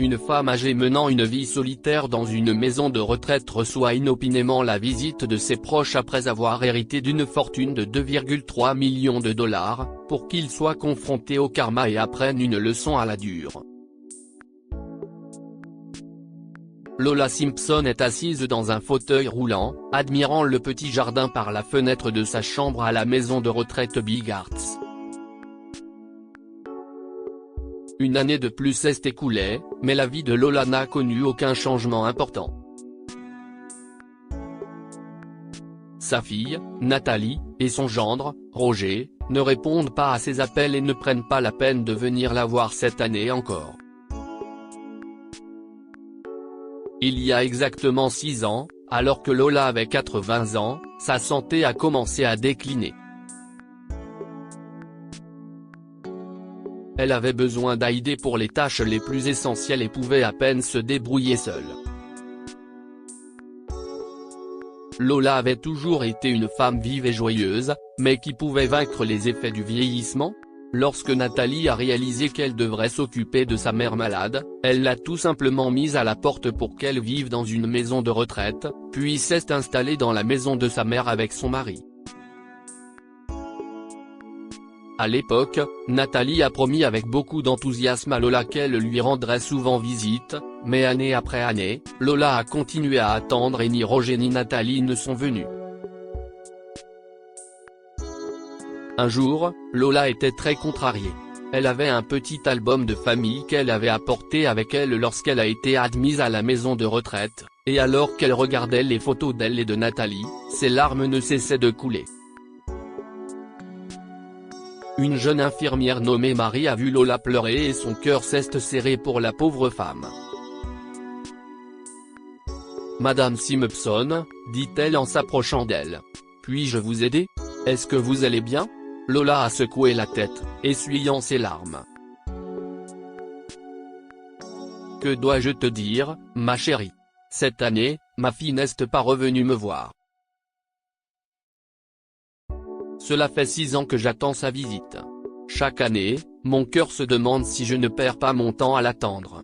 Une femme âgée menant une vie solitaire dans une maison de retraite reçoit inopinément la visite de ses proches après avoir hérité d'une fortune de 2,3 millions de dollars, pour qu'il soit confronté au karma et apprenne une leçon à la dure. Lola Simpson est assise dans un fauteuil roulant, admirant le petit jardin par la fenêtre de sa chambre à la maison de retraite Big Arts. Une année de plus s'est écoulée, mais la vie de Lola n'a connu aucun changement important. Sa fille, Nathalie, et son gendre, Roger, ne répondent pas à ses appels et ne prennent pas la peine de venir la voir cette année encore. Il y a exactement 6 ans, alors que Lola avait 80 ans, sa santé a commencé à décliner. Elle avait besoin d'aide pour les tâches les plus essentielles et pouvait à peine se débrouiller seule. Lola avait toujours été une femme vive et joyeuse, mais qui pouvait vaincre les effets du vieillissement. Lorsque Nathalie a réalisé qu'elle devrait s'occuper de sa mère malade, elle l'a tout simplement mise à la porte pour qu'elle vive dans une maison de retraite, puis s'est installée dans la maison de sa mère avec son mari. À l'époque, Nathalie a promis avec beaucoup d'enthousiasme à Lola qu'elle lui rendrait souvent visite, mais année après année, Lola a continué à attendre et ni Roger ni Nathalie ne sont venus. Un jour, Lola était très contrariée. Elle avait un petit album de famille qu'elle avait apporté avec elle lorsqu'elle a été admise à la maison de retraite, et alors qu'elle regardait les photos d'elle et de Nathalie, ses larmes ne cessaient de couler. Une jeune infirmière nommée Marie a vu Lola pleurer et son cœur s'est serré pour la pauvre femme. « Madame Simpson, dit-elle en s'approchant d'elle. Puis-je vous aider? Est-ce que vous allez bien ?» Lola a secoué la tête, essuyant ses larmes. « Que dois-je te dire, ma chérie? Cette année, ma fille n'est pas revenue me voir. Cela fait 6 ans que j'attends sa visite. Chaque année, mon cœur se demande si je ne perds pas mon temps à l'attendre.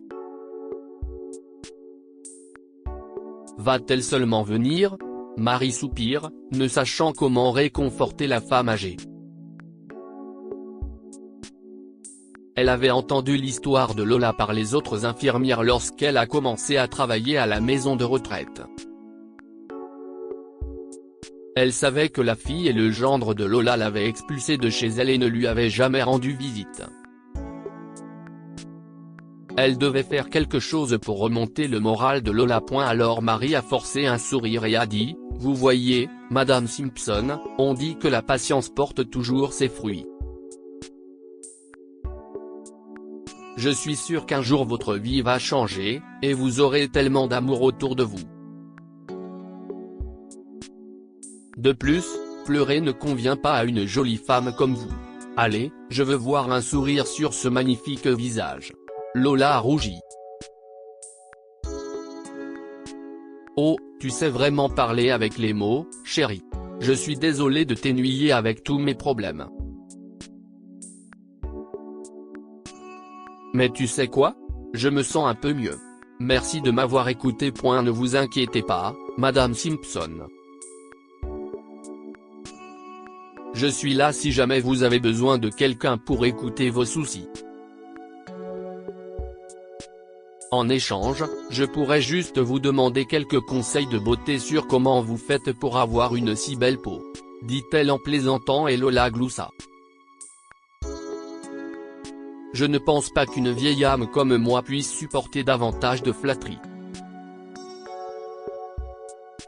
Va-t-elle seulement venir? » Marie soupire, ne sachant comment réconforter la femme âgée. Elle avait entendu l'histoire de Lola par les autres infirmières lorsqu'elle a commencé à travailler à la maison de retraite. Elle savait que la fille et le gendre de Lola l'avaient expulsée de chez elle et ne lui avaient jamais rendu visite. Elle devait faire quelque chose pour remonter le moral de Lola. Alors Marie a forcé un sourire et a dit, « Vous voyez, Madame Simpson, on dit que la patience porte toujours ses fruits. Je suis sûr qu'un jour votre vie va changer, et vous aurez tellement d'amour autour de vous. De plus, pleurer ne convient pas à une jolie femme comme vous. Allez, je veux voir un sourire sur ce magnifique visage. » Lola a rougi. « Oh, tu sais vraiment parler avec les mots, chérie. Je suis désolé de t'ennuyer avec tous mes problèmes. Mais tu sais quoi? Je me sens un peu mieux. Merci de m'avoir écouté. Ne vous inquiétez pas, Madame Simpson. Je suis là si jamais vous avez besoin de quelqu'un pour écouter vos soucis. En échange, je pourrais juste vous demander quelques conseils de beauté sur comment vous faites pour avoir une si belle peau, » dit-elle en plaisantant et Lola gloussa. « Je ne pense pas qu'une vieille âme comme moi puisse supporter davantage de flatteries. »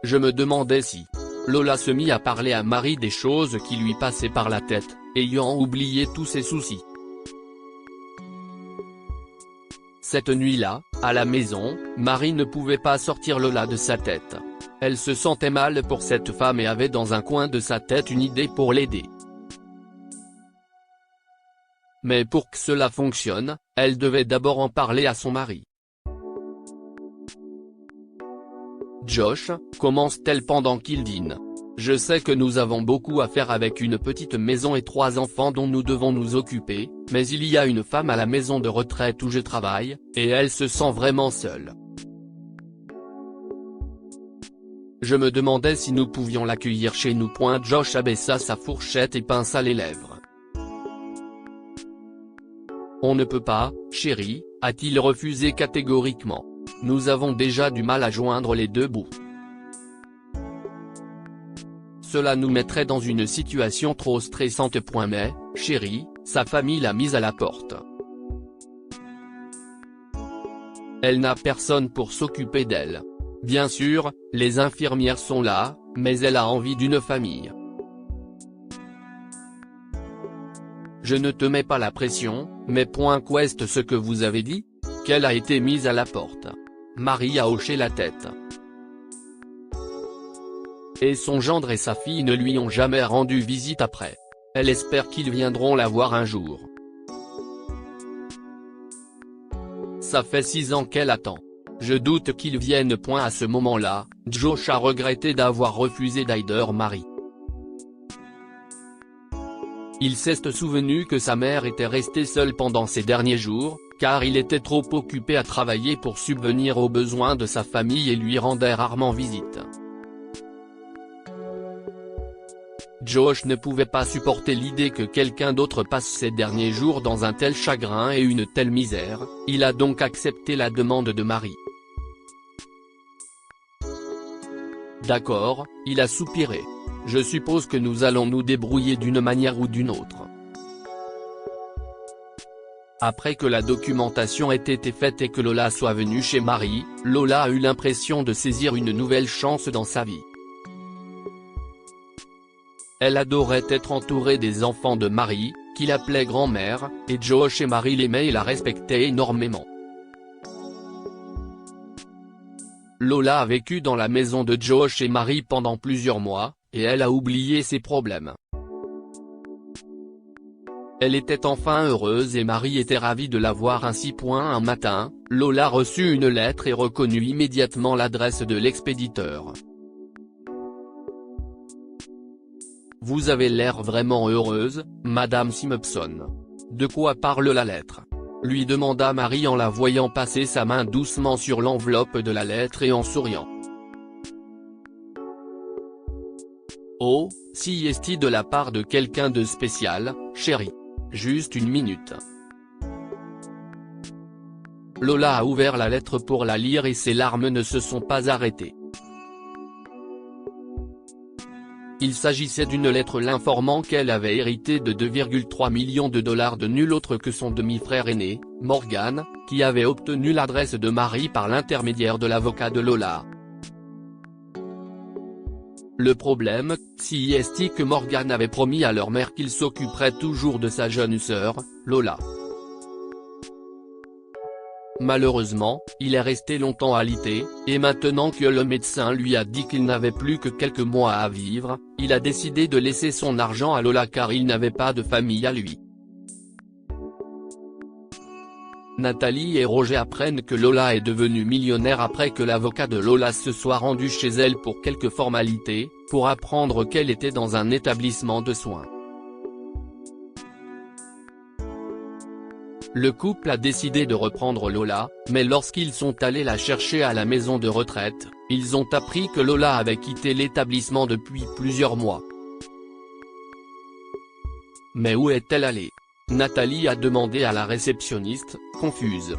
Je me demandais si… Lola se mit à parler à Marie des choses qui lui passaient par la tête, ayant oublié tous ses soucis. Cette nuit-là, à la maison, Marie ne pouvait pas sortir Lola de sa tête. Elle se sentait mal pour cette femme et avait dans un coin de sa tête une idée pour l'aider. Mais pour que cela fonctionne, elle devait d'abord en parler à son mari. « Josh, commence-t-elle pendant qu'il dîne. Je sais que nous avons beaucoup à faire avec une petite maison et 3 enfants dont nous devons nous occuper, mais il y a une femme à la maison de retraite où je travaille, et elle se sent vraiment seule. Je me demandais si nous pouvions l'accueillir chez nous. Josh abaissa sa fourchette et pinça les lèvres. On ne peut pas, chérie, a-t-il refusé catégoriquement. Nous avons déjà du mal à joindre les deux bouts. Cela nous mettrait dans une situation trop stressante. Mais, chérie, sa famille l'a mise à la porte. Elle n'a personne pour s'occuper d'elle. Bien sûr, les infirmières sont là, mais elle a envie d'une famille. Je ne te mets pas la pression, mais qu'est ce que vous avez dit? Qu'elle a été mise à la porte. Marie a hoché la tête. Et son gendre et sa fille ne lui ont jamais rendu visite après. Elle espère qu'ils viendront la voir un jour. Ça fait 6 ans qu'elle attend. Je doute qu'ils viennent. À ce moment-là, Josh a regretté d'avoir refusé d'aider Marie. Il s'est souvenu que sa mère était restée seule pendant ces derniers jours, car il était trop occupé à travailler pour subvenir aux besoins de sa famille et lui rendait rarement visite. Josh ne pouvait pas supporter l'idée que quelqu'un d'autre passe ces derniers jours dans un tel chagrin et une telle misère, il a donc accepté la demande de Marie. D'accord, il a soupiré. Je suppose que nous allons nous débrouiller d'une manière ou d'une autre. Après que la documentation ait été faite et que Lola soit venue chez Marie, Lola a eu l'impression de saisir une nouvelle chance dans sa vie. Elle adorait être entourée des enfants de Marie, qu'il appelait grand-mère, et Josh et Marie l'aimaient et la respectaient énormément. Lola a vécu dans la maison de Josh et Marie pendant plusieurs mois, et elle a oublié ses problèmes. Elle était enfin heureuse et Marie était ravie de la voir ainsi. Un matin, Lola reçut une lettre et reconnut immédiatement l'adresse de l'expéditeur. « Vous avez l'air vraiment heureuse, Madame Simpson. De quoi parle la lettre ?» lui demanda Marie en la voyant passer sa main doucement sur l'enveloppe de la lettre et en souriant. « Oh, si est-il de la part de quelqu'un de spécial, chérie. Juste une minute. » Lola a ouvert la lettre pour la lire et ses larmes ne se sont pas arrêtées. Il s'agissait d'une lettre l'informant qu'elle avait hérité de 2,3 millions de dollars de nul autre que son demi-frère aîné, Morgan, qui avait obtenu l'adresse de Marie par l'intermédiaire de l'avocat de Lola. Le problème, c'est que Morgan avait promis à leur mère qu'il s'occuperait toujours de sa jeune sœur, Lola. Malheureusement, il est resté longtemps alité, et maintenant que le médecin lui a dit qu'il n'avait plus que quelques mois à vivre, il a décidé de laisser son argent à Lola car il n'avait pas de famille à lui. Nathalie et Roger apprennent que Lola est devenue millionnaire après que l'avocat de Lola se soit rendu chez elle pour quelques formalités, pour apprendre qu'elle était dans un établissement de soins. Le couple a décidé de reprendre Lola, mais lorsqu'ils sont allés la chercher à la maison de retraite, ils ont appris que Lola avait quitté l'établissement depuis plusieurs mois. Mais où est-elle allée? Nathalie a demandé à la réceptionniste, confuse.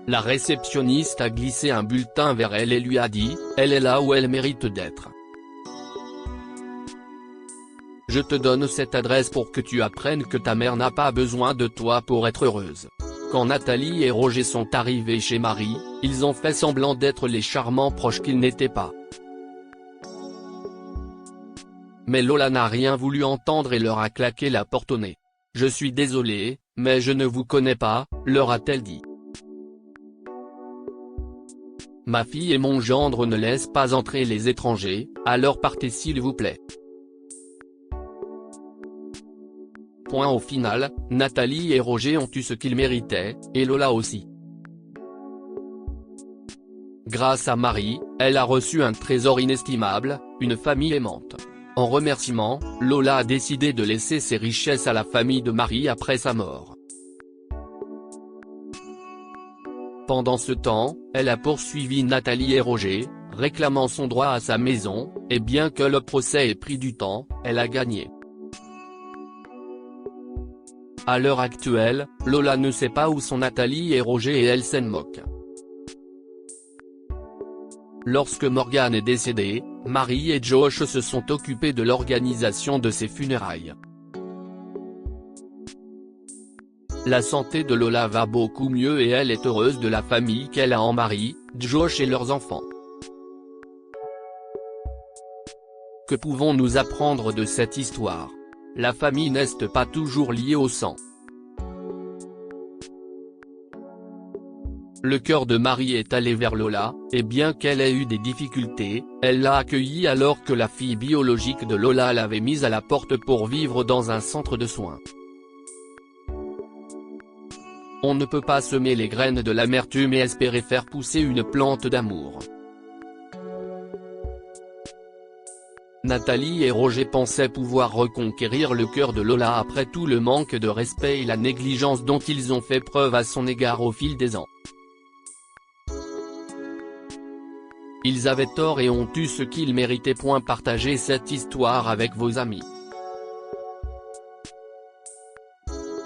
La réceptionniste a glissé un bulletin vers elle et lui a dit « Elle est là où elle mérite d'être. Je te donne cette adresse pour que tu apprennes que ta mère n'a pas besoin de toi pour être heureuse. » Quand Nathalie et Roger sont arrivés chez Marie, ils ont fait semblant d'être les charmants proches qu'ils n'étaient pas. Mais Lola n'a rien voulu entendre et leur a claqué la porte au nez. « Je suis désolée, mais je ne vous connais pas », leur a-t-elle dit. « Ma fille et mon gendre ne laissent pas entrer les étrangers, alors partez s'il vous plaît. » Au final, Nathalie et Roger ont eu ce qu'ils méritaient, et Lola aussi. Grâce à Marie, elle a reçu un trésor inestimable, une famille aimante. En remerciement, Lola a décidé de laisser ses richesses à la famille de Marie après sa mort. Pendant ce temps, elle a poursuivi Nathalie et Roger, réclamant son droit à sa maison, et bien que le procès ait pris du temps, elle a gagné. À l'heure actuelle, Lola ne sait pas où sont Nathalie et Roger et elle s'en moque. Lorsque Morgane est décédée, Marie et Josh se sont occupés de l'organisation de ses funérailles. La santé de Lola va beaucoup mieux et elle est heureuse de la famille qu'elle a en Marie, Josh et leurs enfants. Que pouvons-nous apprendre de cette histoire? La famille n'est pas toujours liée au sang. Le cœur de Marie est allé vers Lola, et bien qu'elle ait eu des difficultés, elle l'a accueillie alors que la fille biologique de Lola l'avait mise à la porte pour vivre dans un centre de soins. On ne peut pas semer les graines de l'amertume et espérer faire pousser une plante d'amour. Nathalie et Roger pensaient pouvoir reconquérir le cœur de Lola après tout le manque de respect et la négligence dont ils ont fait preuve à son égard au fil des ans. Ils avaient tort et ont eu ce qu'ils méritaient. Partagez cette histoire avec vos amis.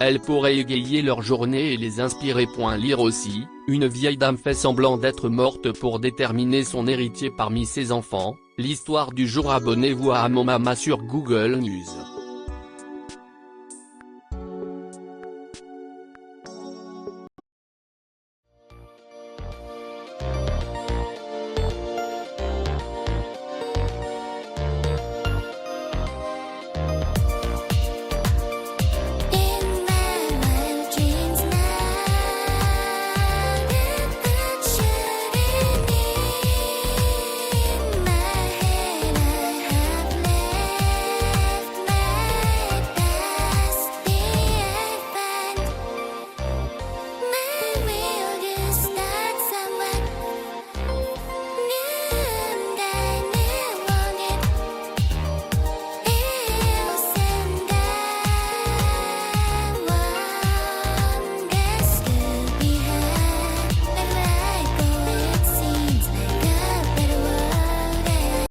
Elle pourrait égayer leur journée et les inspirer. Lire aussi, une vieille dame fait semblant d'être morte pour déterminer son héritier parmi ses enfants. L'histoire du jour. Abonnez-vous à Amomama sur Google News.